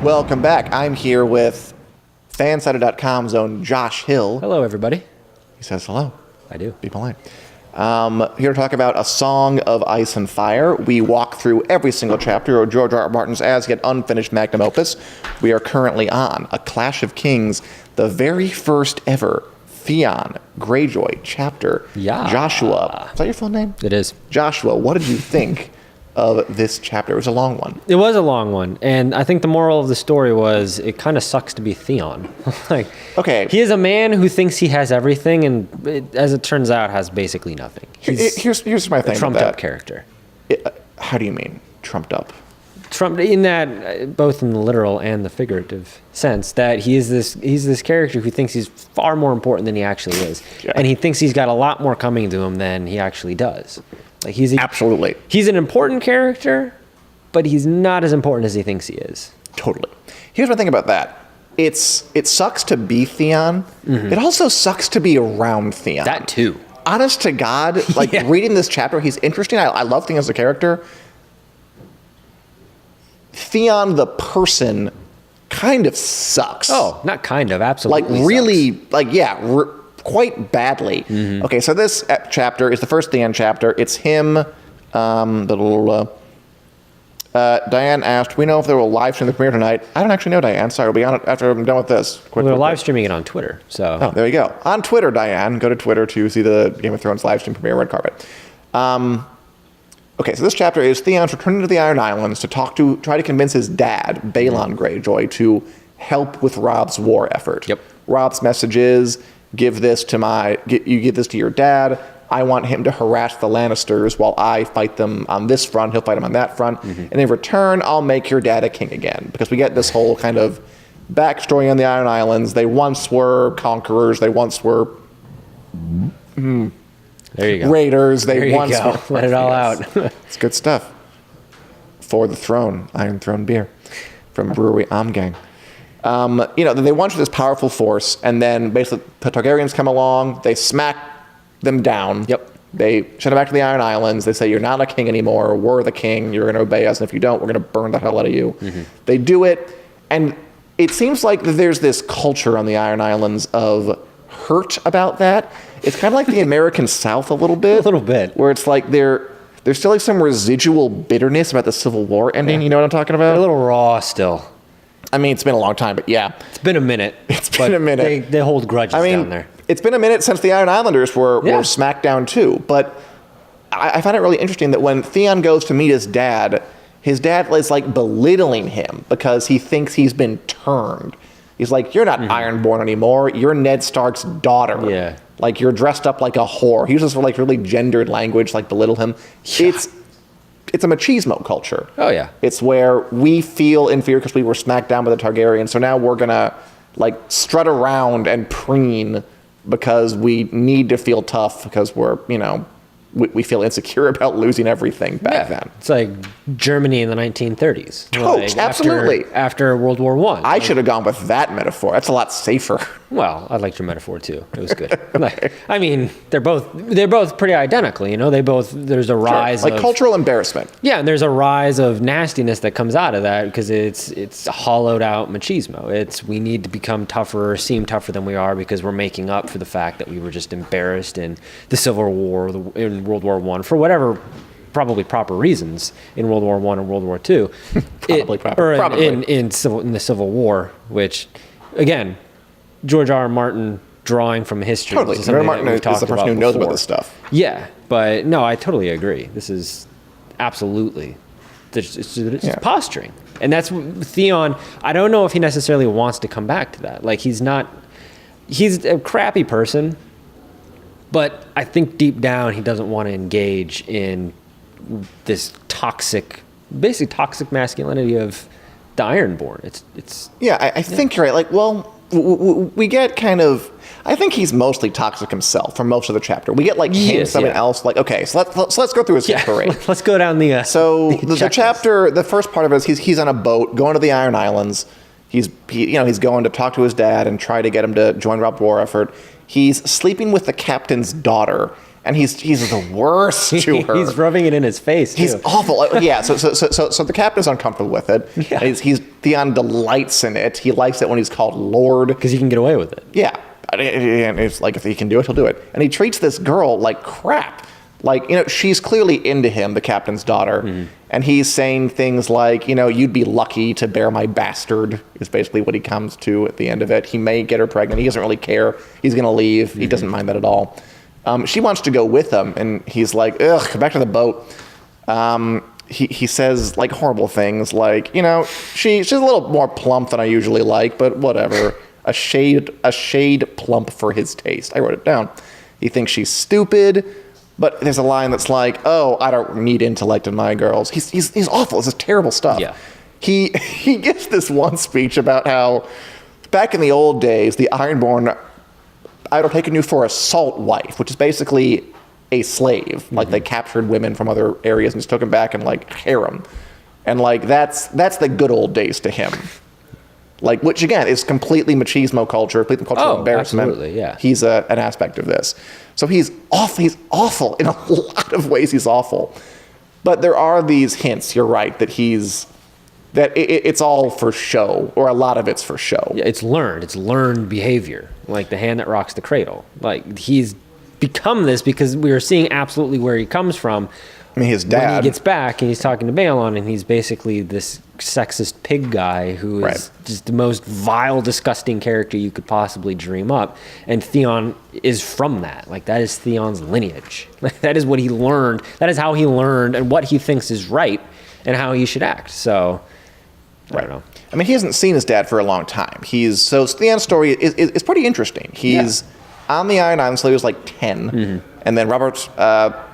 Welcome back. I'm here with Fansided.com's own Josh Hill. Hello, everybody. He says hello. I do. Be polite. Here to talk about A Song of Ice and Fire. We walk through every single chapter of George R.R. Martin's as yet unfinished magnum opus. We are currently on A Clash of Kings, the very first ever Theon Greyjoy chapter. Yeah. Joshua. Is that your full name? It is. Joshua, what did you think of this chapter? It was a long one. It was a long one, and I think the moral of the story was it kind of sucks to be Theon. Okay. He is a man who thinks he has everything, and as it turns out, has basically nothing. Here's my thing. A trumped up character. How do you mean trumped up? Trumped in that, both in the literal and the figurative sense, that he's this character who thinks he's far more important than he actually is, and he thinks he's got a lot more coming to him than he actually does. Like Absolutely. He's an important character, but he's not as important as he thinks he is. Totally. Here's my thing about that. It sucks to be Theon. Mm-hmm. It also sucks to be around Theon. That too. Honest to God, reading this chapter, he's interesting. I love Theon as a character. Theon, the person, kind of sucks. Oh, not kind of, absolutely. Really, quite badly. Mm-hmm. Okay, so this chapter is the first Theon chapter. It's him. Diane asked, we know if there will live stream the premiere tonight. I don't actually know, Diane. Sorry, we'll be on it after I'm done with this. We're live streaming it on Twitter. So. Oh, there you go. On Twitter, Diane. Go to Twitter to see the Game of Thrones live stream premiere red carpet. Okay, so this chapter is Theon's returning to the Iron Islands to try to convince his dad, Balon Greyjoy, to help with Robb's war effort. Yep. Robb's message is, give this to your dad. I want him to harass the Lannisters while I fight them on this front. He'll fight them on that front. Mm-hmm. And in return, I'll make your dad a king again. Because we get this whole kind of backstory on the Iron Islands. They once were conquerors. They once were there you go. raiders. There you once go. Let it all out. It's good stuff. For the Throne, Iron Throne beer from Brewery Omgang. They once were this powerful force, and then basically the Targaryens come along, they smack them down. Yep. They send them back to the Iron Islands. They say, you're not a king anymore. We're the king. You're going to obey us. And if you don't, we're going to burn the hell out of you. Mm-hmm. They do it. And it seems like there's this culture on the Iron Islands of hurt about that. It's kind of like the American South a little bit. A little bit. Where it's like there's still like some residual bitterness about the Civil War ending. Yeah. You know what I'm talking about? They're a little raw still. I mean, it's been a long time, but yeah. It's been a minute. They hold grudges down there. It's been a minute since the Iron Islanders were smacked down too. But I find it really interesting that when Theon goes to meet his dad is like belittling him because he thinks he's been turned. He's like, you're not Ironborn anymore. You're Ned Stark's daughter. Yeah. Like, you're dressed up like a whore. He uses like really gendered language, like belittle him. Yeah. It's a machismo culture. Oh, yeah. It's where we feel inferior because we were smacked down by the Targaryens, so now we're going to, strut around and preen because we need to feel tough because we're, we feel insecure about losing everything back then. It's like Germany in the 1930s. Oh, absolutely. After World War I. I should have gone with that metaphor. That's a lot safer. Well, I liked your metaphor too. It was good. I mean, they're both pretty identical. There's a rise of cultural embarrassment. Yeah, and there's a rise of nastiness that comes out of that because it's hollowed out machismo. We need to become tougher, or seem tougher than we are because we're making up for the fact that we were just embarrassed in the Civil War, in World War I, for whatever probably proper reasons in World War I and World War II. In the Civil War, which again, George R.R. Martin drawing from history. Totally. George R.R. Martin is the person who knows about this stuff. Yeah, but no, I totally agree. This is absolutely it's posturing. And that's Theon. I don't know if he necessarily wants to come back to that. He's a crappy person, but I think deep down he doesn't want to engage in this toxic masculinity of the Ironborn. It's I think you're right. We get kind of. I think he's mostly toxic himself for most of the chapter. We get him, someone else. Okay, so let's go through his history. Let's go down the. The chapter, the first part of it is he's on a boat going to the Iron Islands. He's going to talk to his dad and try to get him to join Robb's war effort. He's sleeping with the captain's daughter, And he's the worst to her. He's rubbing it in his face, too. He's awful. Yeah, so the captain's uncomfortable with it. Yeah. And Theon delights in it. He likes it when he's called Lord. Because he can get away with it. Yeah. And it's like, if he can do it, he'll do it. And he treats this girl like crap. Like, she's clearly into him, the captain's daughter. Mm-hmm. And he's saying things like, you'd be lucky to bear my bastard, is basically what he comes to at the end of it. He may get her pregnant. He doesn't really care. He's going to leave. Mm-hmm. He doesn't mind that at all. She wants to go with him, and he's like, ugh, come back to the boat. He says, like, horrible things, like, she's a little more plump than I usually like, but whatever. A shade plump for his taste. I wrote it down. He thinks she's stupid, but there's a line that's like, oh, I don't need intellect in my girls. He's awful. This is terrible stuff. Yeah. He gives this one speech about how back in the old days, the Ironborn I'd have taken you for a salt wife, which is basically a slave. Mm-hmm. Like, they captured women from other areas and just took them back and, like, harem. And, like, that's the good old days to him. Like, which, again, is completely machismo culture, completely cultural embarrassment. Absolutely, yeah. He's an aspect of this. So he's awful. In a lot of ways, he's awful. But there are these hints, you're right, that it's all for show, or a lot of it's for show. Yeah, it's learned behavior, like the hand that rocks the cradle. Like, he's become this because we are seeing absolutely where he comes from. I mean, his dad. When he gets back and he's talking to Balon, and he's basically this sexist pig guy who is just the most vile, disgusting character you could possibly dream up. And Theon is from that. Like, that is Theon's lineage. That is what he learned. That is how he learned and what he thinks is right and how he should act. So, I don't know. I mean, he hasn't seen his dad for a long time. So Theon's story is pretty interesting. He's on the Iron Islands, so he was like 10. Mm-hmm. And then Robert,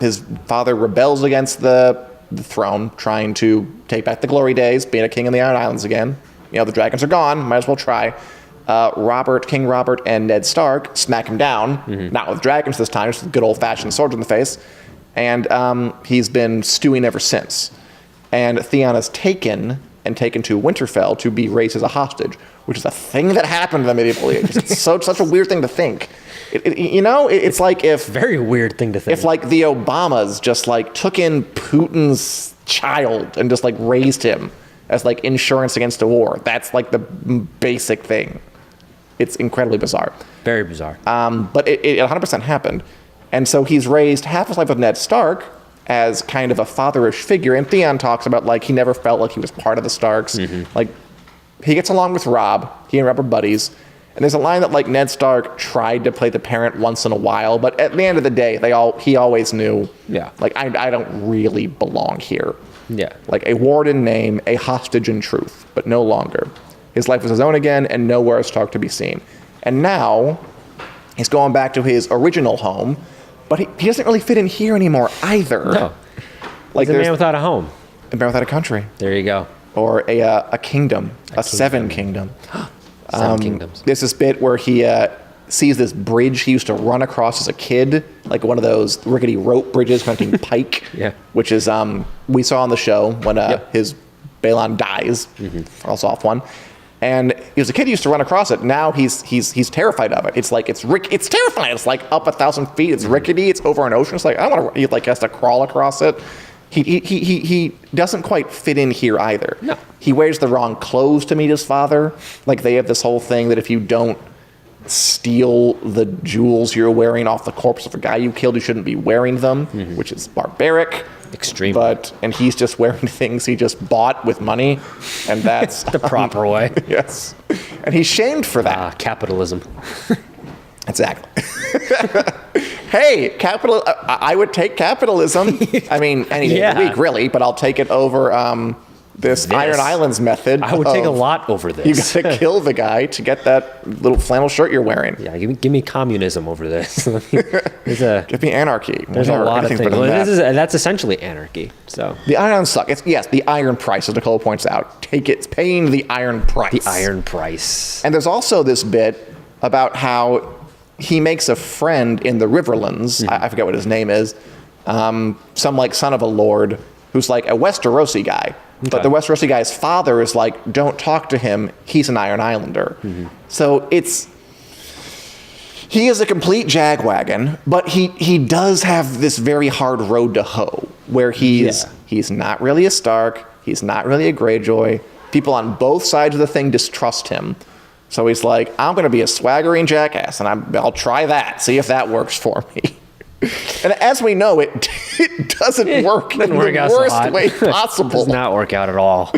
his father, rebels against the throne, trying to take back the glory days, being a king in the Iron Islands again. The dragons are gone, might as well try. King Robert and Ned Stark smack him down, not with dragons this time, just with good old-fashioned swords in the face. And he's been stewing ever since. And Theon is taken to Winterfell to be raised as a hostage, which is a thing that happened in the medieval age. It's such a weird thing to think. It's like if... Very weird thing to think. If, like, the Obamas just, like, took in Putin's child and just, like, raised him as, like, insurance against a war. That's, like, the basic thing. It's incredibly bizarre. Very bizarre. But it 100% happened. And so he's raised half his life with Ned Stark as kind of a fatherish figure. And Theon talks about, like, he never felt like he was part of the Starks. Mm-hmm. Like, he gets along with Robb. He and Robb are buddies. And there's a line that, like, Ned Stark tried to play the parent once in a while, but at the end of the day, he always knew, like, I don't really belong here. Yeah. Like, a ward in name, a hostage in truth, but no longer. His life was his own again, and nowhere is Stark to be seen. And now, he's going back to his original home, but he doesn't really fit in here anymore either. No. Like, he's a man without a home. A man without a country. There you go. Or a kingdom. A seven kingdom. 7 kingdoms. There's this bit where he sees this bridge he used to run across as a kid, like one of those rickety rope bridges connecting Pike, which is we saw on the show when his Balon dies, falls off one. And he was a kid who used to run across it. Now he's terrified of it. It's like it's terrifying. It's like up 1,000 feet. It's rickety. It's over an ocean. It's like I don't want to. He like has to crawl across it. He doesn't quite fit in here either. No. He wears the wrong clothes to meet his father. Like, they have this whole thing that if you don't steal the jewels you're wearing off the corpse of a guy you killed, you shouldn't be wearing them, which is barbaric. Extreme. And he's just wearing things he just bought with money, and that's the proper way. Yes. And he's shamed for that. Capitalism. Exactly. Hey, I would take capitalism. I mean, any day of the week, really, but I'll take it over this Iron Islands method. I would take a lot over this. You got to kill the guy to get that little flannel shirt you're wearing. Yeah, give me communism over this. Give me anarchy. There's a lot of things. That's essentially anarchy. So the Iron Islands suck. Yes, the iron price, as Nicole points out. It's paying the iron price. The iron price. And there's also this bit about how he makes a friend in the Riverlands. I forget what his name is. Some like son of a lord who's like a Westerosi guy. Okay. But the Westerosi guy's father is like, don't talk to him. He's an Iron Islander. So it's He is a complete jagwagon, but he does have this very hard road to hoe, where he's not really a Stark, he's not really a Greyjoy. People on both sides of the thing distrust him. So he's like, I'm going to be a swaggering jackass, and I'll try that, see if that works for me. And as we know, it doesn't work in the worst way possible. It does not work out at all.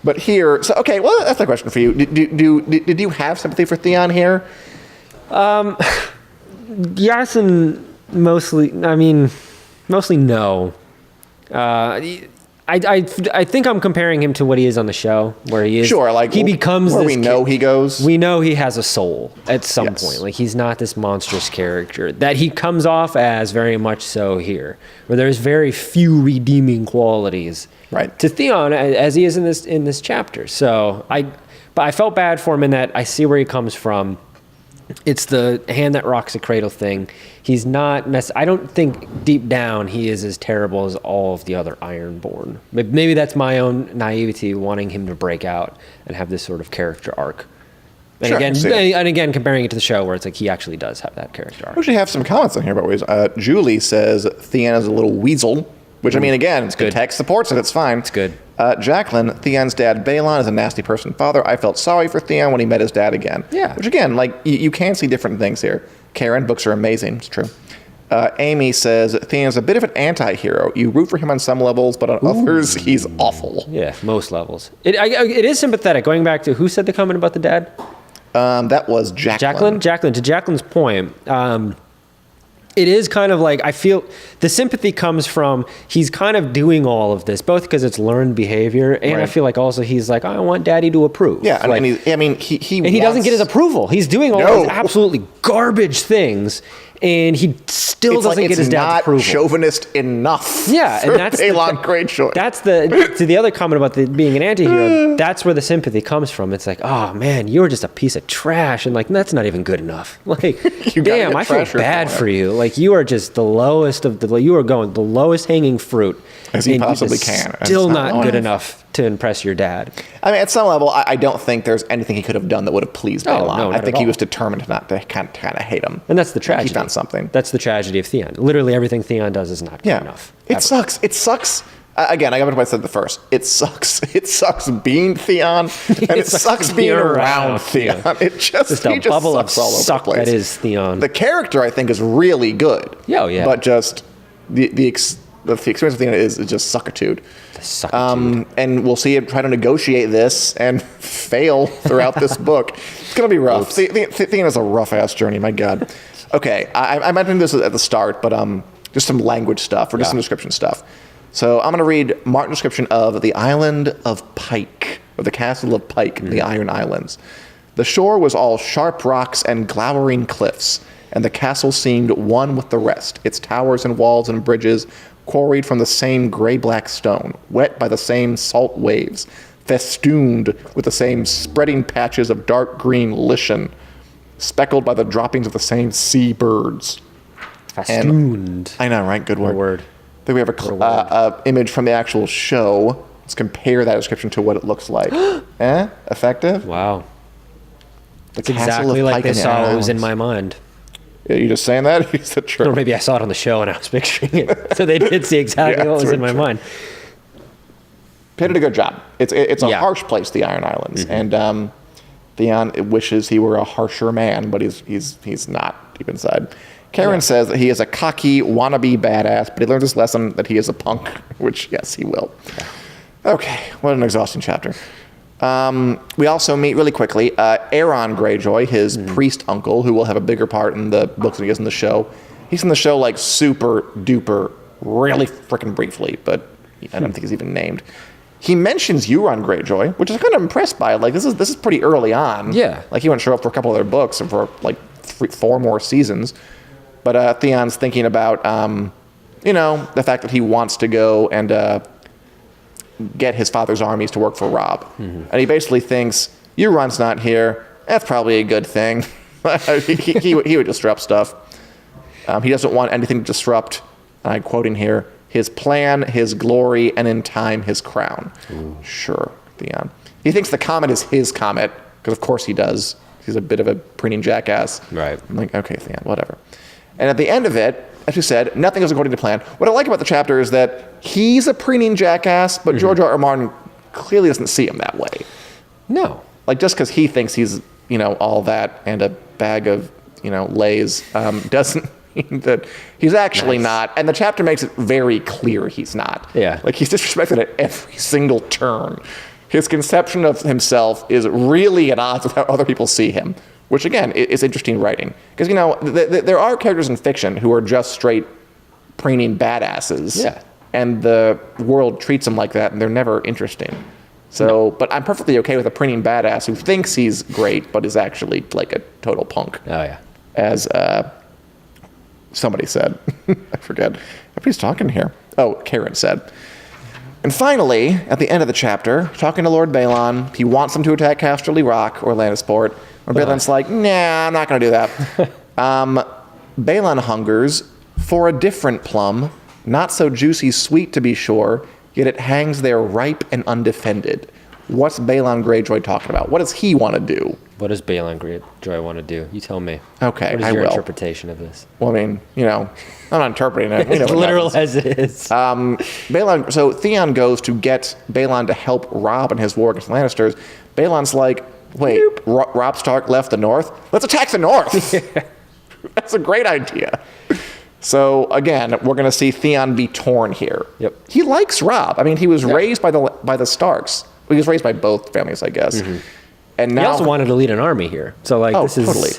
But here, so okay, well, that's a question for you. Did you have sympathy for Theon here? Yes, and mostly. I mean, mostly no. I think I'm comparing him to what he is on the show, where he is. Sure, like he becomes where this we know he goes. We know he has a soul at some point. Like, he's not this monstrous character that he comes off as very much so here, where there's very few redeeming qualities to Theon as he is in this chapter. So but I felt bad for him in that I see where he comes from. It's the hand that rocks the cradle thing. He's not I don't think deep down he is as terrible as all of the other Ironborn. Maybe that's my own naivety, wanting him to break out and have this sort of character arc. And again, comparing it to the show, where it's like he actually does have that character arc. We actually have some comments on here about ways. Julie says Theon is a little weasel, which I mean, again, it's good. Text supports it. It's fine. It's good. Jacqueline, Theon's dad, Balon, is a nasty person father. I felt sorry for Theon when he met his dad again. Yeah. Which, again, like, you can see different things here. Karen, books are amazing. It's true. Amy says, Theon's a bit of an anti-hero. You root for him on some levels, but on others, he's awful. Yeah, most levels. It is sympathetic. Going back to, who said the comment about the dad? That was Jacqueline. Jacqueline. To Jacqueline's point, it is kind of like, I feel the sympathy comes from he's kind of doing all of this, both because it's learned behavior, and I feel like also he's like, I want daddy to approve. Yeah, like, he doesn't get his approval. He's doing all those absolutely garbage things, and he still doesn't get his dad's approval. It's not chauvinist enough. Yeah, and that's Balon Greyjoy. That's the other comment about being an anti-hero. That's where the sympathy comes from. It's like, oh man, you're just a piece of trash, and like that's not even good enough. Like, damn, I feel bad for you. Like, you are just the lowest of the. You are going the lowest hanging fruit, as he possibly can. Still not good enough to impress your dad. I mean, at some level, I don't think there's anything he could have done that would have pleased Balon. No, I think he was determined not to kind of hate him. And that's the tragedy. He found something. That's the tragedy of Theon. Literally everything Theon does is not good enough. It sucks. It sucks. Again, I got what I said the first. It sucks. It sucks being Theon, and it sucks being around Theon. It just a bubble sucks of all over suck the place. that is Theon. The character, I think, is really good. Oh, yeah. But just the experience of Theon is just suckitude. And we'll see him try to negotiate this and fail throughout this book. It's going to be rough. Theon is a rough-ass journey, my God. Okay, I mentioned this at the start, but just some language stuff, or just some description stuff. So I'm going to read Martin's description of the island of Pike, or the castle of Pike, the Iron Islands. The shore was all sharp rocks and glowering cliffs, and the castle seemed one with the rest, its towers and walls and bridges quarried from the same gray-black stone, wet by the same salt waves, festooned with the same spreading patches of dark green lichen, speckled by the droppings of the same sea birds. Festooned. I know, right? Good word. I think we have a image from the actual show. Let's compare that description to what it looks like. Effective? Wow. That's exactly like they saw what was in my mind. Yeah, you just saying that? Is that true? Or maybe I saw it on the show and I was picturing it. So they did see exactly what was in my mind. They did a good job. It's a harsh place, the Iron Islands. And Theon wishes he were a harsher man, but he's not deep inside. Karen says that he is a cocky, wannabe badass, but he learns his lesson that he is a punk, which, yes, he will. Okay, what an exhausting chapter. We also meet really quickly Aaron Greyjoy, his priest uncle, who will have a bigger part in the books than he is in the show. He's in the show like super duper, really freaking briefly, but I don't think he's even named. He mentions Euron Greyjoy, which is kind of impressed by. Like, this is pretty early on. Yeah. Like, he wouldn't show up for a couple other books and for like 4 more seasons. But Theon's thinking about, the fact that he wants to go and get his father's armies to work for Robb. And he basically thinks, Euron's not here. That's probably a good thing. he would disrupt stuff. He doesn't want anything to disrupt, I'm quoting here, his plan, his glory, and in time, his crown. Ooh. Sure, Theon. He thinks the comet is his comet, because of course he does. he's a bit of a preening jackass. Right. I'm like, okay, Theon, whatever. And at the end of it, as you said, nothing goes according to plan. What I like about the chapter is that he's a preening jackass, but George R.R. Martin clearly doesn't see him that way. No. Like, just because he thinks he's, all that and a bag of, Lays, doesn't mean that he's actually not. And the chapter makes it very clear he's not. Yeah. Like, he's disrespected at every single turn. His conception of himself is really at odds with how other people see him, which, again, is interesting writing. Because, there are characters in fiction who are just straight preening badasses. Yeah. And the world treats them like that, and they're never interesting. So, but I'm perfectly okay with a preening badass who thinks he's great, but is actually like a total punk. Oh, yeah. As somebody said. I forget. Everybody's talking here. Oh, Karen said. And finally, at the end of the chapter, talking to Lord Balon, he wants him to attack Casterly Rock or Lannisport. Lord Balon's like, nah, I'm not going to do that. Balon hungers for a different plum, not so juicy sweet to be sure, yet it hangs there ripe and undefended. What's Balon Greyjoy talking about? What does he want to do? What does Balon Greyjoy want to do? You tell me. Okay, What is I your will. interpretation of this? Well, I mean, I'm not interpreting it. We know As what literal happens. as it is. Balon, so Theon goes to get Balon to help Robb in his war against the Lannisters. Balon's like, wait, Robb Stark left the North? Let's attack the North! That's a great idea. So, again, we're going to see Theon be torn here. Yep. He likes Robb. I mean, he was raised by the Starks. Well, he was raised by both families, I guess. Mm-hmm. And now He also wanted to lead an army here. So, this is totally.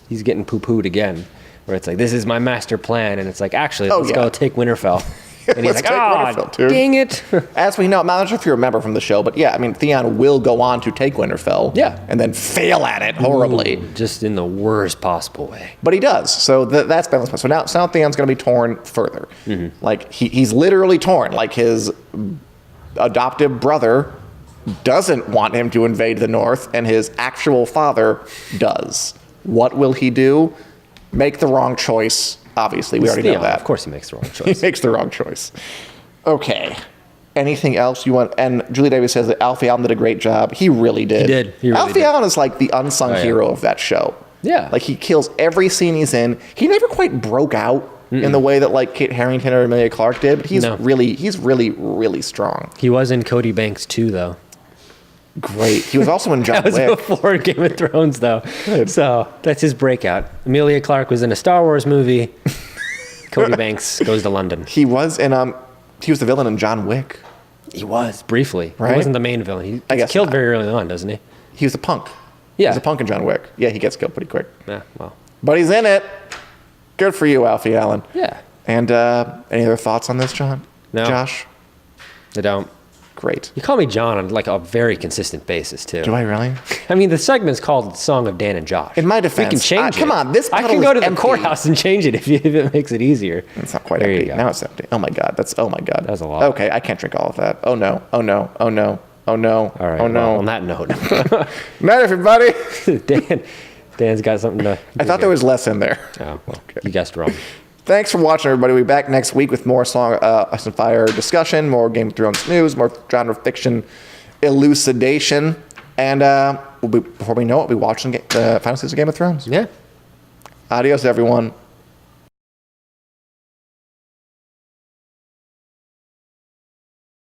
he's getting poo-pooed again. Where it's like, this is my master plan. And it's like, actually, let's yeah. go take Winterfell. And he's Let's like, take Winterfell, dude." dang it. As we know, I'm not sure if you remember from the show, but yeah, I mean, Theon will go on to take Winterfell. Yeah. And then fail at it horribly. Ooh, just in the worst possible way. But he does. So that's balanced. So now Theon's going to be torn further. Mm-hmm. Like, he's literally torn. Like, his adoptive brother doesn't want him to invade the North, and his actual father does. What will he do? Make the wrong choice. Obviously, we already know that. Of course he makes the wrong He choice. makes the wrong choice. Okay. Anything else you want? And Julie Davis says that Alfie Allen did a great job. He really did. He did. He really Alfie did. Allen is like the unsung hero of that show. Yeah. Like, he kills every scene he's in. He never quite broke out in the way that, like, Kit Harington or Emilia Clarke did, but he's really, really strong. He was in Cody Banks too, though. Great. He was also in John That was Wick. before Game of Thrones, though. Good. So that's his breakout. Emilia Clarke was in a Star Wars movie. Cody Banks goes to London. He was in he was the villain in John Wick. He was briefly. Right? He wasn't the main villain. He I gets guess killed not. very early on, doesn't he? He was a punk. Yeah. He's a punk in John Wick. Yeah, he gets killed pretty quick. Yeah. Well. But he's in it. Good for you, Alfie Allen. Yeah. And any other thoughts on this, John? No. Josh? I don't. Great. You call me John on like a very consistent basis too. Do I really? I mean, the segment's called "Song of Dan and Josh." In my we defense, can change it. come on, this I puddle can go is to the empty. courthouse and change it if it makes it easier. It's not quite There you empty. go. Now it's empty. Oh my god. Oh my god. That's a lot. Okay, I can't drink all of that. Oh no. Oh no. Oh no. Oh no. All right. Oh no. Well, on that note, Night, everybody. Dan's got something to. I thought there was less in there. Oh, well, you guessed wrong. Thanks for watching, everybody. We'll be back next week with more Song Ice and Fire discussion, more Game of Thrones news, more genre fiction elucidation, and before we know it, we'll be watching the final season of Game of Thrones. Yeah. Adios, everyone.